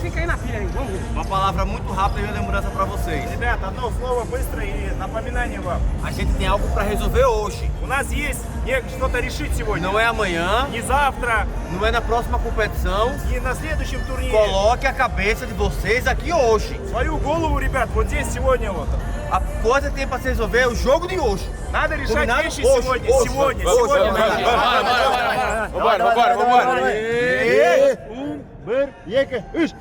fica aí na pilha aí, vamos ver. Uma palavra muito rápida e uma lembrança pra vocês. Ребята, одно слово быстро и напоминание вам. A gente tem algo pra resolver hoje. У нас есть что-то решить сегодня. Não é amanhã, Не завтра, não é na próxima competição. не на следующем турнире. Coloque a cabeça de vocês aqui hoje. Свою голову, ребят, вот здесь сегодня вот. A coisa que tem pra se resolver é o jogo de hoje. Надо решать Combinado? вещи Hoje, сегодня. hoje, Сегодня, hoje. сегодня. Vambora. Bir, iki, üç.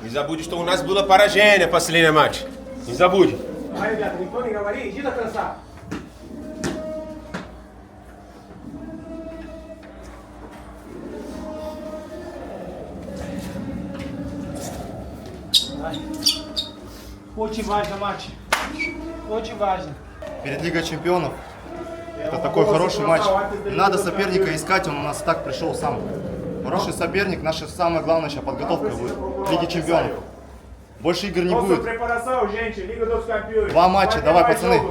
Не забудь, что у нас было поражение последний матч. Не забудь. Давай, ребята, никто не говори, иди до конца. Очень важно матч. Очень важно. Перед Лигой Чемпионов это такой хороший матч. Не надо соперника искать, он у нас так пришел сам. Хороший соперник, наша самая главная сейчас подготовка будет в Лиге Чемпионов. Больше игр не будет. Два матча, давай, пацаны.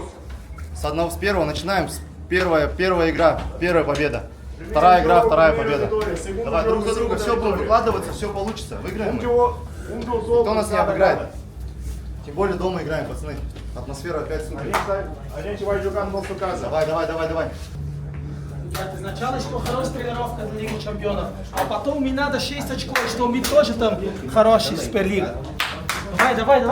С первого начинаем. Первая игра, первая победа. Вторая игра, вторая победа. Давай, друг за друга, все будем выкладываться, все получится. Выиграем мы. Никто нас не обыграет. Тем более дома играем, пацаны. Атмосфера опять супер. Давай. Сначала что хорошая тренировка в Лиге Чемпионов, а потом мне надо 6 очков, что мы тоже там хороший Суперлига. Давай.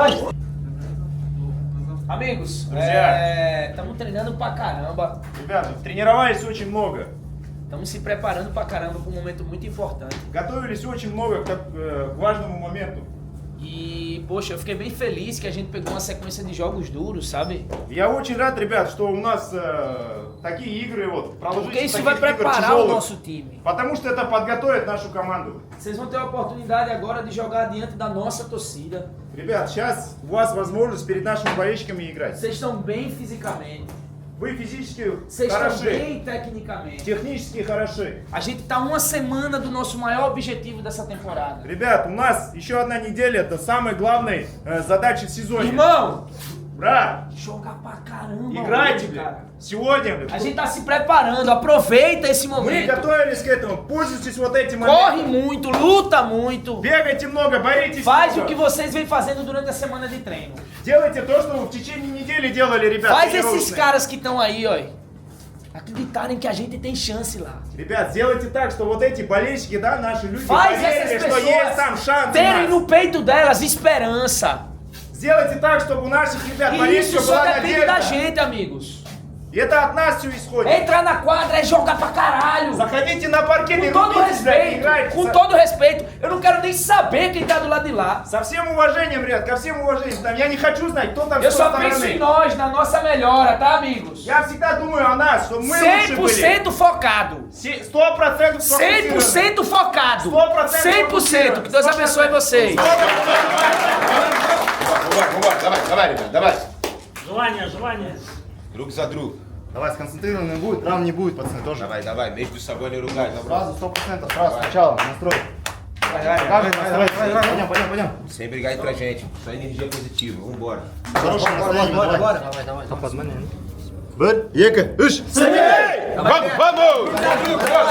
Amigos, estamos treinando pra caramba, Ребята, тренировались очень много. estamos se preparando pra caramba para um momento muito importante. Готовились очень много к важному моменту. E, poxa, eu fiquei bem feliz que a gente pegou uma sequência de jogos duros, sabe? Я очень рад, ребят, что у нас такие игры вот Porque продолжительность isso vai таких игр preparar o тяжелых. nosso time. Потому что это подготовит нашу команду. Vocês vão ter a oportunidade agora de jogar diante da nossa torcida. Ребят, сейчас у вас возможность перед нашими болельщиками играть. Vocês estão bem fisicamente, Вы физически vocês estão хороши, bem tecnicamente. технически хороши. A gente tá uma semana do nosso maior objetivo dessa temporada. Ребят, у нас еще одна неделя, это самая главная задача в сезоне. Irmão, Брат, jogar pra caramba играйте, hoje, cara. Сегодня, A gente tá se preparando, aproveita esse мы momento. готовились к этому, пользуйтесь вот этим Corre моментом. muito, luta muito. Бегайте много, боритесь Faz много. o que vocês vêm fazendo durante a semana de treino. Делайте то, что вы в течение недели делали, ребят. Faz esses тренировочные. caras que estão aí, ó, acreditarem que a gente tem chance lá. Ребят, сделайте так, что вот эти болельщики, да, наши люди, Faz поверили, essas что есть там pessoas шанс у terem нас. no peito delas esperança. Сделайте так, чтобы у наших ребят E isso болельщиков só была depende da надежда. gente, amigos. И это от нас все исходит. Entrar na quadra é jogar pra caralho. Заходите на паркет и Com todo рубитесь, блядь, respeito, играйте. com todo respeito, eu não quero nem saber quem tá do lado de lá. Со всем уважением, ребят, ко всем уважением. Там, я не хочу знать, кто там Eu с той só penso em стороны. nós, na nossa melhora, tá, amigos? Я всегда думаю о нас, что мы лучше были. 100% focado. 100% 100% focado. 100% 100%. Que Deus abençoe vocês. Давай, ребят, давай. Желание. Друг за друг. Давай, сконцентрированный будет, травм не будет, пацаны, тоже. Давай, между собой не ругай. Сразу 100%, сразу, сначала, настрой. Давай, пойдем. Sem brigar entre a gente. Só energia positiva. Vambora. Хорошее настроение, давай. Bir, iki, üç. Vamos! Vambora!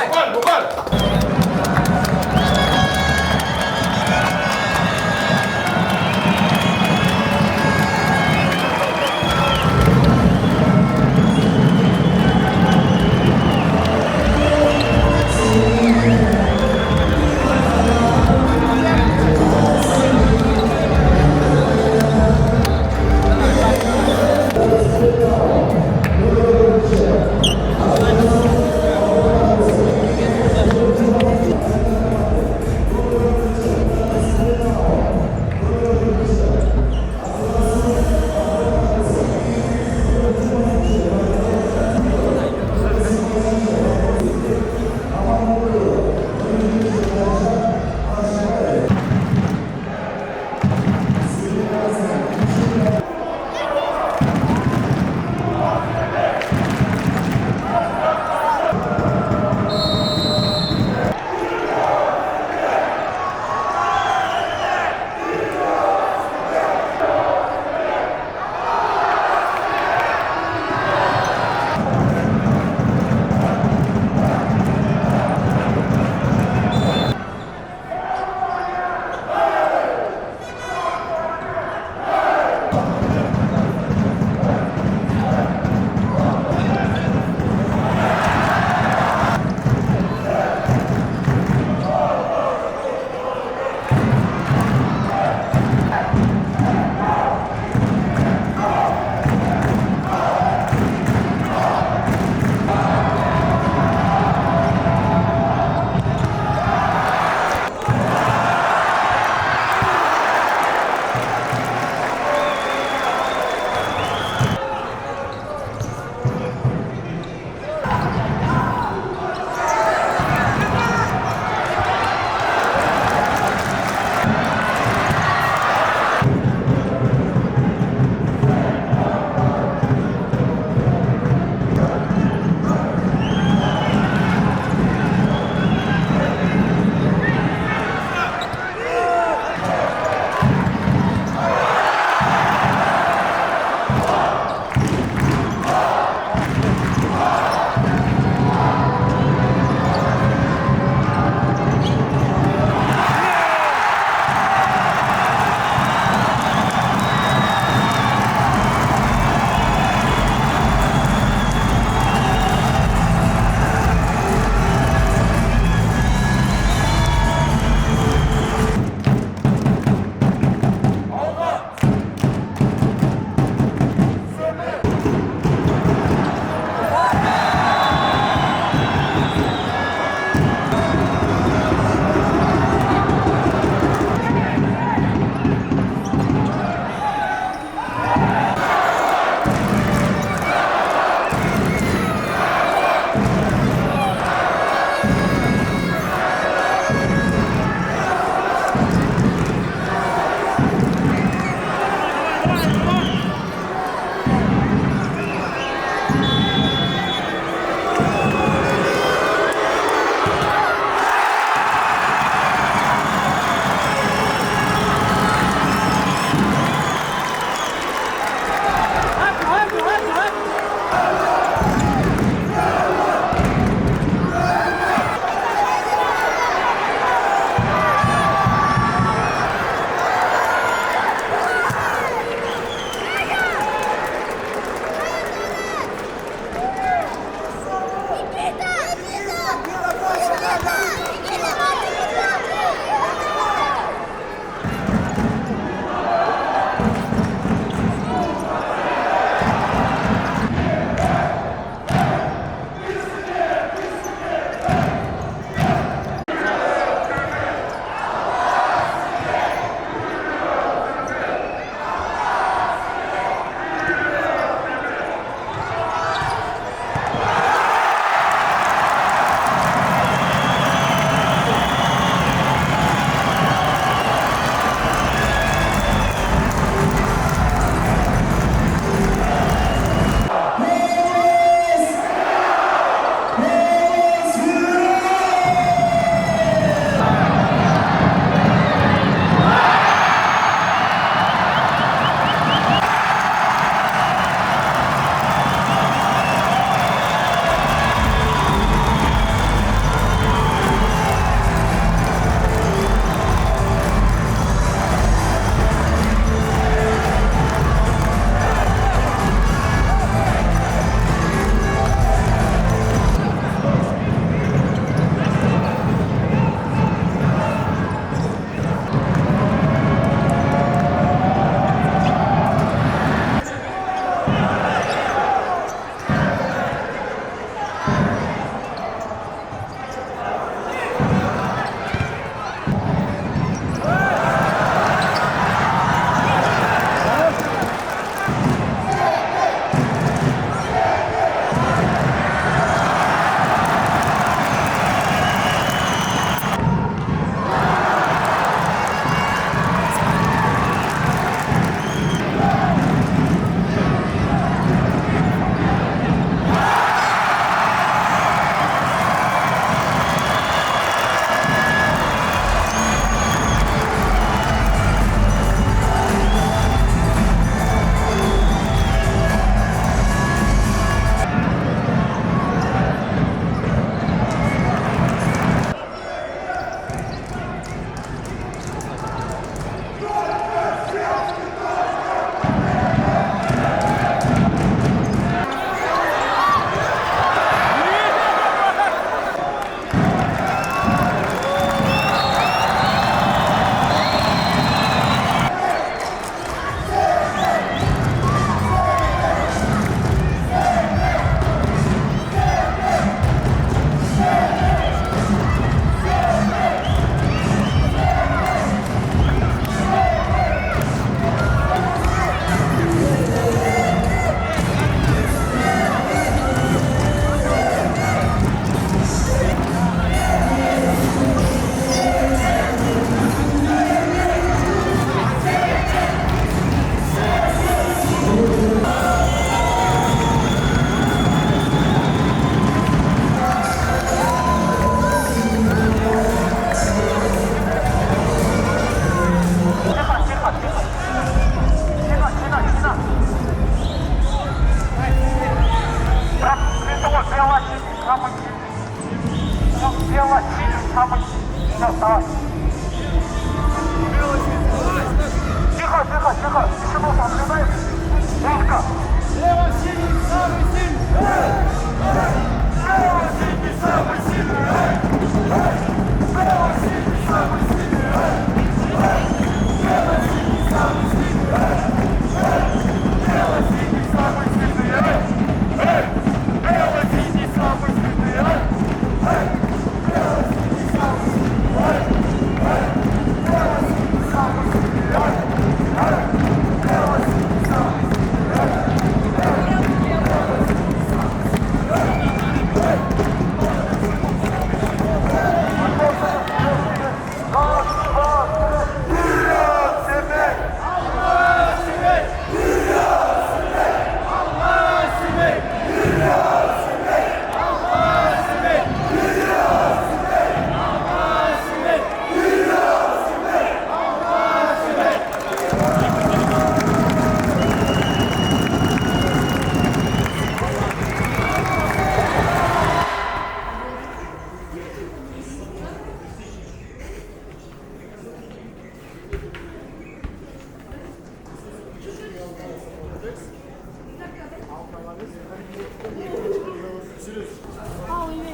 Oh, oui, oui.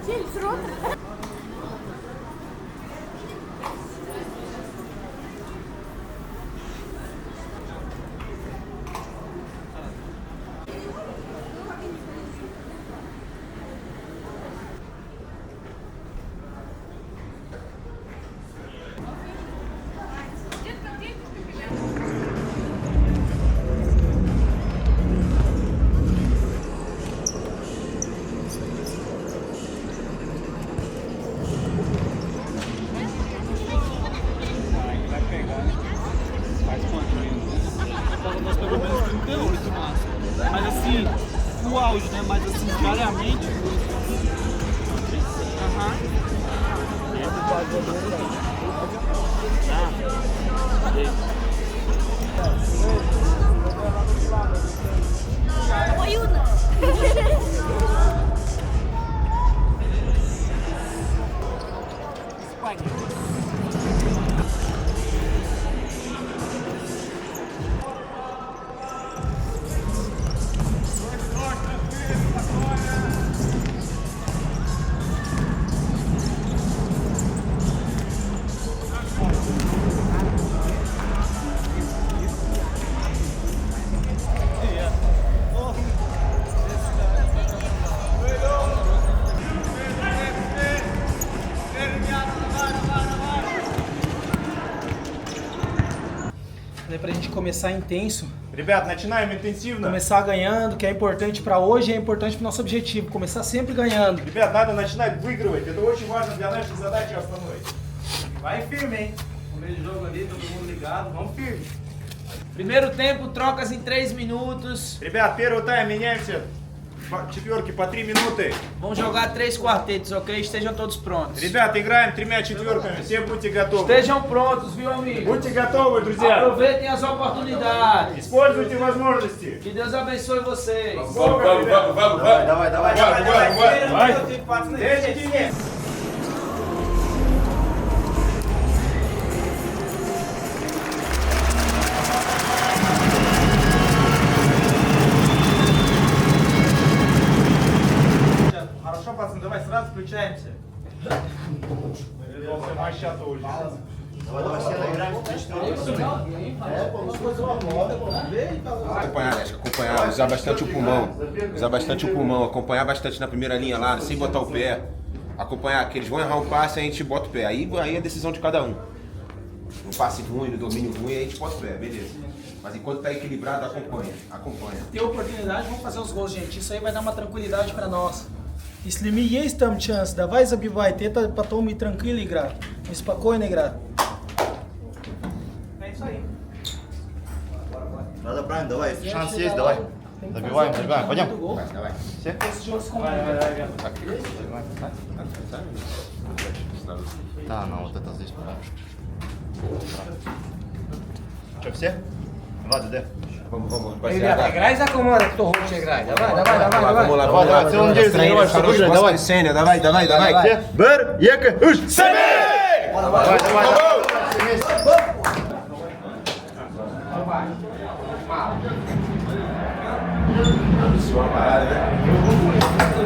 Quel trop. Nós pegou menos 38, massa. Mas assim, o auge, né? Mas assim, diariamente. Ayuda. Pra gente começar intenso, Ребят, начинаем интенсивно. começar ganhando, que é importante pra hoje e é importante pro nosso objetivo, começar sempre ganhando. Rебят, надо начинать выигрывать. Это очень важно для нашей задачи основной. Vai firme, hein? Começo de jogo ali, todo mundo ligado. Vamos firme. Primeiro tempo, trocas em 3 minutos. Rебят, первый тайм меняемся. Четверки по 3 минуты. Vamos jogar 3 quartetos, ok? Estejam todos prontos. Ребят, играем 3 четверками. Все будьте готовы. Estejam prontos, viu, amigo? Будьте готовы, друзья. Aproveitem as oportunidades. Используйте возможности. Que Deus abençoe vocês. Vamos, vamos, vamos, vamos. Давай, давай. Deixa de Хорошо, пацаны, давай сразу включаемся. mais chato hoje. Давай, давай, все наиграем в 3-4. Acompanhar, Alex, acompanhar, usar bastante o pulmão. Usar bastante o pulmão, acompanhar bastante na primeira linha lá, sem botar o pé. Acompanhar, que eles vão errar um passe, a gente bota o pé. Aí é a decisão de cada um. No passe ruim, no domínio ruim, a gente bota o pé, beleza. Mas enquanto tá equilibrado, acompanha. Acompanha. Ter oportunidade, vamos fazer os gols, gente. Isso aí vai dar uma tranquilidade pra nós. Если мы есть там шанс, давай забивай. Это потом и tranquilo играть. И спокойно играть. É isso aí. Надо правильно, давай, если шанс есть, давай. Добиваем, добиваем. Пойдем. Vai, vai. Все? Esse jogo se complica. Да, ну вот это здесь. Что, все? 2 ДД. Vamos, Ребята, rapaziada. играй за команду, кто хочет играть. Давай, давай, давай, Vamos lá, давай. vamos lá, Давай, vamos lá. давай, целую неделю Настроение тренироваться, хорошее, давай. воскресенье, давай, давай, давай. Бер, Ека, Уш! Давай, давай, давай. Uma parada, né?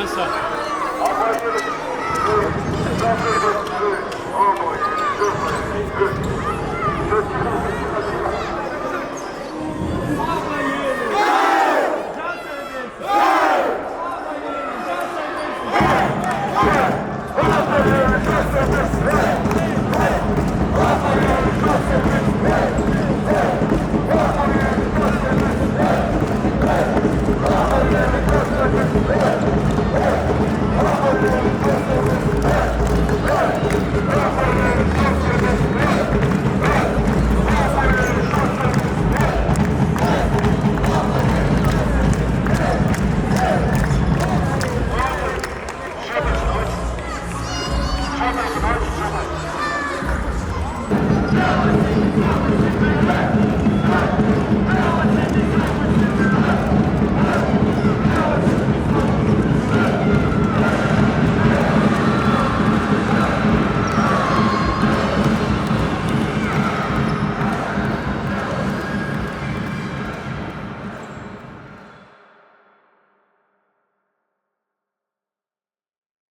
confiança.